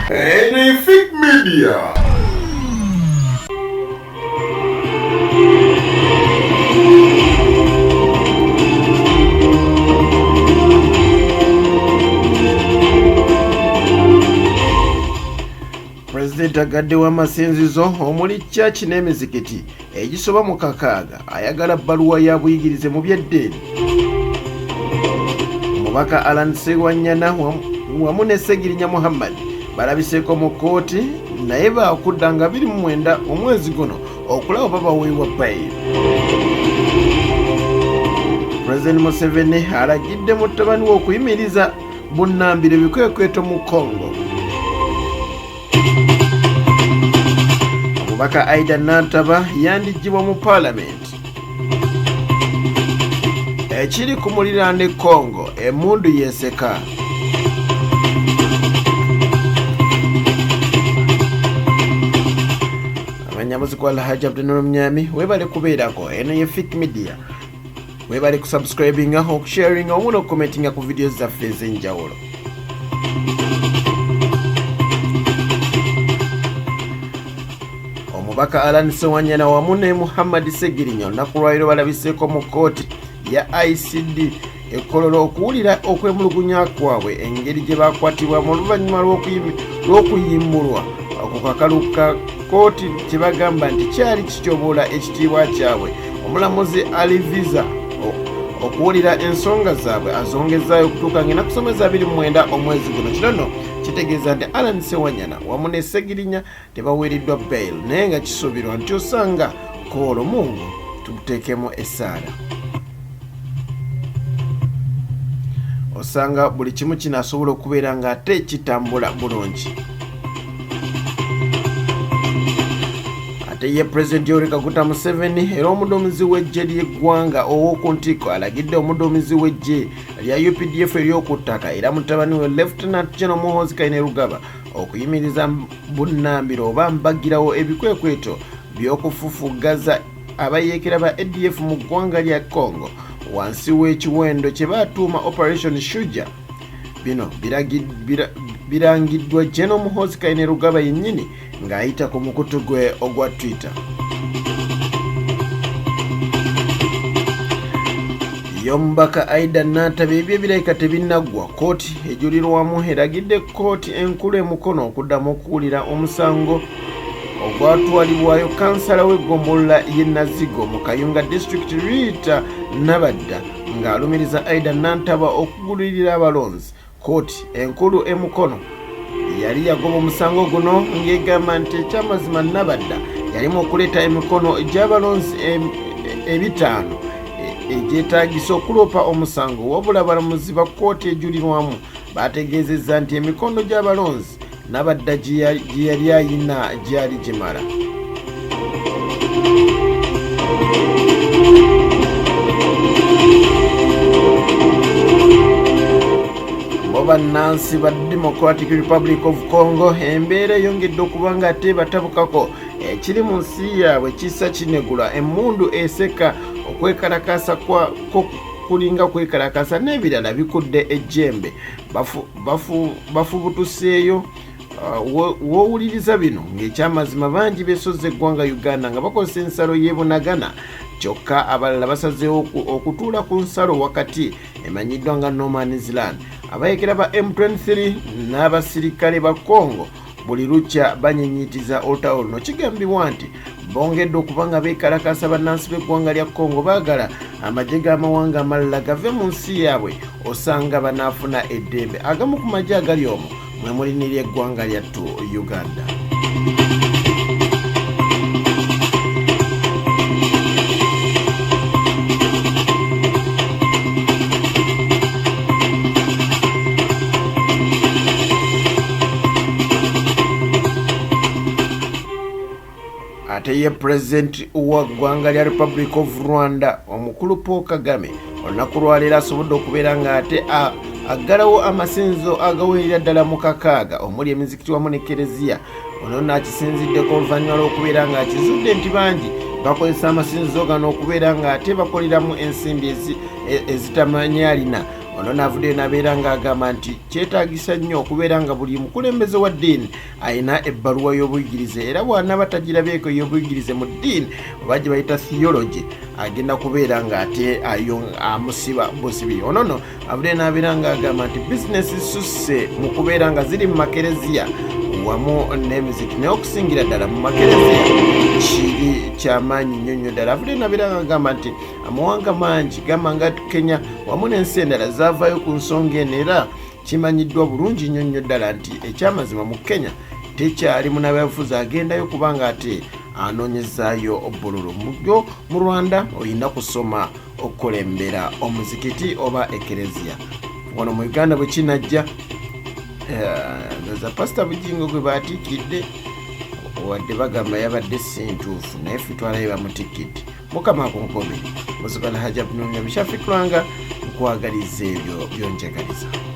PHIQ Media. President agadde amasinzizo omuli church n'emizikiti egisoba mu kakaaga ayagala bbaluwa ya buyigirize mu by'eddeeni. Omubaka Alan Sewanyana wamu ne Segirinya Muhammad balabiseeko mu kooti naye baakudda nga 29 omwezi guno okulaba babaweebwa bail. President Museveni alagidde mutabani we okuyimiriza bunnambiro ebikwekweto mu Congo. Omubaka Aida Nantaba yandigibwa mu Parliament. Ekiri ku muliraane Congo emundu yeseka. Abanyamuzi kwa Alhaji Abdunur Mnyami webale kubeerako eno ye PHIQ Media. Webale kusubscribinga, okusharinga wamu n'okukomentinga ku videos zaffe ez'enjawulo. Omubaka Alan Sewanyana wamu ne Muhammad Segirinya olunaku lwaliro balabiseeko mu kooti ya ICD ekololo okuwulira okwemulugunya kwabwe engeri gye bakwatibwamu oluvannyuma lw'okuyimbulwa ku kakalu ka kooti kye bagamba nti kyali kityoboola ekitiibwa kyabwe. Omulamuzi aliviza okuwulira ensonga zaabwe azongezaayo okutuuka ng'ennaku 29 omwezi guno. Kino nno kitegeeza nti Alan Sewanyana wamu ne Segirinya tebaweereddwa bail naye nga kisuubirwa nti osanga koolo Mungu tumuteekemu essaala. Osanga buli kimu kino asobola okubeera ng'ate kitambula bulungi. Ate ye President Yoweri Kaguta Museveni era omuduumizi w'eggye ly'eggwanga ow'oku ntikko alagidde omuduumizi w'eggye lya UPDF ery'oku ttaka era mutabani we Lieutenant General Muhoozi Kainerugaba okuyimiriza bunnambiro oba mbagirawo ebikwekweto by'okufufugaza abayeekera ba ADF mu ggwanga lya Congo wansi w'ekiwendo kye baatuuma Operation Shuja. Bino birangiddwa General Muhoozi Kainerugaba yennyini ng'ayita ku mukutu gwe ogwa Twitter. Yombaka Aida Nantaba ebyo ebirayika tebinnaggwa. Kooti ejulirwamu eragidde kooti enkulu emukono okuddamu okuwulira omusango ogwatwalibwayo kansala w'eggombolola y'e Nazigo mu Kayunga District Rita Nabadda ng'alumiriza Aida Nantaba okugulirira abalonzi. Kooti enkulu emukono yali yagoba omusango guno ng'egamba nti ekyamazima Nabadda yalimu okuleeta emikono gy'abalonzi 5 egyetaagisa okulopa omusango, wabula abalamuzi ba kooti ejulirwamu bategeezezza nti emikono gy'abalonzi Nabadda gye yali ayina gyali gimala. Bannansi ba Democratic Republic of Congo embeera eyongedde okuba nga ate batabukako ekiri mu nsi yaabwe kisa kinegula emmundu eseka okwekalakasa kulinga kwekalakasa n'ebirala bikudde ejjembe bafubutuseeyo. Wowuliriza bino ng'ekyamazima bangi beesoze eggwanga Uganda nga bakozesa ensalo y'ebunagana kyokka abalala basazeewo okutuula ku nsalo wakati emanyiddwa nga No Man's Land. Abayekera ba M23 n'abasirikale ba Congo buli lukya banyenyiitiza olutawo luno. Kigambibwa nti bongedde okuba nga beekalakasa bannansi b'eggwanga lya Congo baagala amagye g'amawanga amalala gave mu nsi yaabwe osanga banaafuna eddembe. Agamu ku magye agali omwo mwe mulinirya eggwanga lyattu Uganda. Ate ye President wa ggwanga lya Republic of Rwanda omukulu Paul Kagame olunaku lwaleero asobodde okubeera ng'ate aggalawo amasinzizo agawerera ddala mu kakaaga omuli emizikiti wamu ne Kereziya. Ono n'akisinziddeko oluvannyuma lw'okubeera ng'akizudde nti bangi bakozesa amasinzizo gano okubeera ng'ate bakoleramu ensimbi ezitamanya alina ono n'avuddeyo n'abeera ng'agamba nti kyetaagisa nnyo okubeera nga buli mukulembeze wa ddiini ayina ebbaluwa y'obuyigirize, era bw'anaaba tagirabeeko ey'obuyigirize mu ddiini oba gye bayita theology agenda kubeera ng'ate amusiba busibiri. Ono no avuddeyo n'abeera ng'agamba nti bizinesi zisusse mu kubeera nga ziri mu makereziya wamu n'emiziki, naye okusingira ddala mu makereziya kiri kyamaanyi nnyo nnyo ddala. Avuddeyo n'abeera ng'agamba nti amawanga mangi gamba nga Kenya wamu n'ensi endala zaavaayo ku nsonga eno, era kimanyiddwa bulungi nnyo nnyo ddala nti ekyamazima mu Kenya tekyali munabyabufuzi agendayo kubanga ate anoonyezaayo bbululu. Mu Rwanda olina kusoma okukulembera omuzikiti oba ekereziya. Wano mu Uganda bwe kinajja ndoza pasita Bujingo gwe baatiikidde wadde bagamba yabadde sintuufu, naye ffe twalayo bamutikidde. Mukama akunkomere muzibala haja binunya bishafiklwanga nkwagaliza ebyo byonjagaliza.